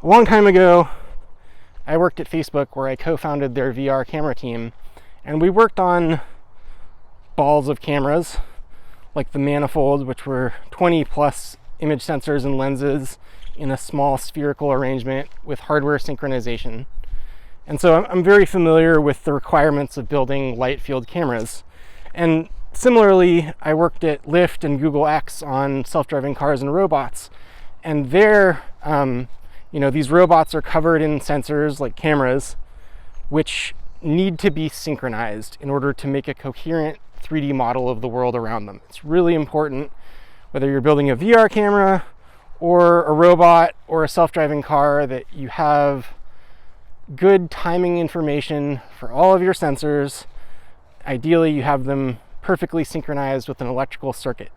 A long time ago, I worked at Facebook where I co-founded their VR camera team, and we worked on balls of cameras, like the Manifold, which were 20 plus image sensors and lenses in a small spherical arrangement with hardware synchronization. And so I'm very familiar with the requirements of building light field cameras. And similarly, I worked at Lyft and Google X on self-driving cars and robots. And there, these robots are covered in sensors like cameras, which need to be synchronized in order to make a coherent 3D model of the world around them. It's really important, whether you're building a VR camera or a robot or a self-driving car, that you have good timing information for all of your sensors. Ideally, you have them perfectly synchronized with an electrical circuit.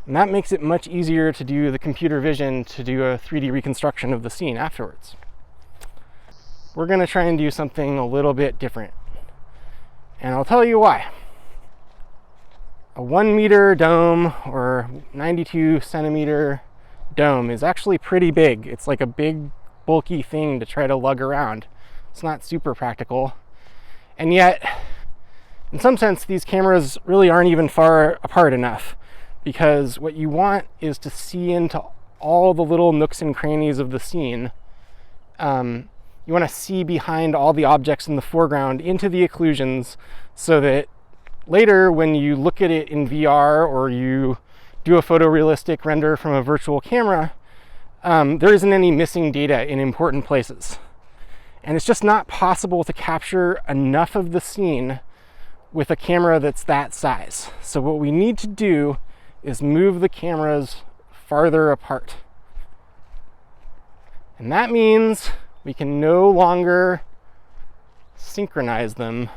And that makes it much easier to do the computer vision to do a 3D reconstruction of the scene afterwards. We're going to try and do something a little bit different. And I'll tell you why. A 1 meter dome or 92 centimeter dome is actually pretty big. It's like a big, bulky thing to try to lug around. It's not super practical. And yet, in some sense, these cameras really aren't even far apart enough, because what you want is to see into all the little nooks and crannies of the scene. You want to see behind all the objects in the foreground into the occlusions, so that later when you look at it in VR or you do a photorealistic render from a virtual camera, there isn't any missing data in important places. And it's just not possible to capture enough of the scene with a camera that's that size. So what we need to do is move the cameras farther apart. And that means we can no longer synchronize them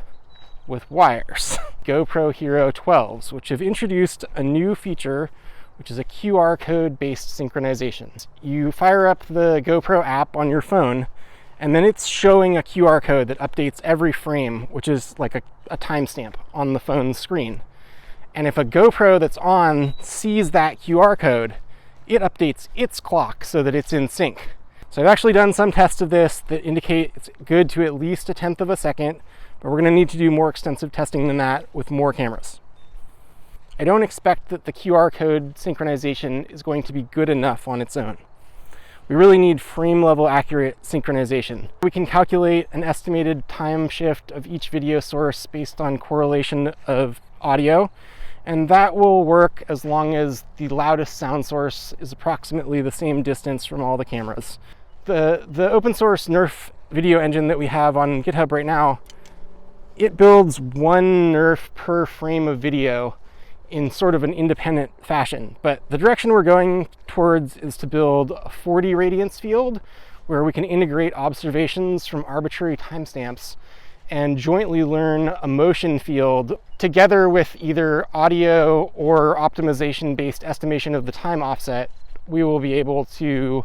with wires. GoPro Hero 12s, which have introduced a new feature, which is a QR code based synchronization. You fire up the GoPro app on your phone, and then it's showing a QR code that updates every frame, which is like a timestamp on the phone's screen. And if a GoPro that's on sees that QR code, it updates its clock so that it's in sync. So I've actually done some tests of this that indicate it's good to at least 1/10 of a second, but we're going to need to do more extensive testing than that with more cameras. I don't expect that the QR code synchronization is going to be good enough on its own. We really need frame level accurate synchronization. We can calculate an estimated time shift of each video source based on correlation of audio, and that will work as long as the loudest sound source is approximately the same distance from all the cameras. The open source NeRF video engine that we have on GitHub right now, it builds 1 NeRF per frame of video in sort of an independent fashion. But the direction we're going towards is to build a 40 radiance field where we can integrate observations from arbitrary timestamps and jointly learn a motion field together with either audio or optimization-based estimation of the time offset. We will be able to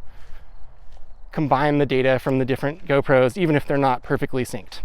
combine the data from the different GoPros, even if they're not perfectly synced.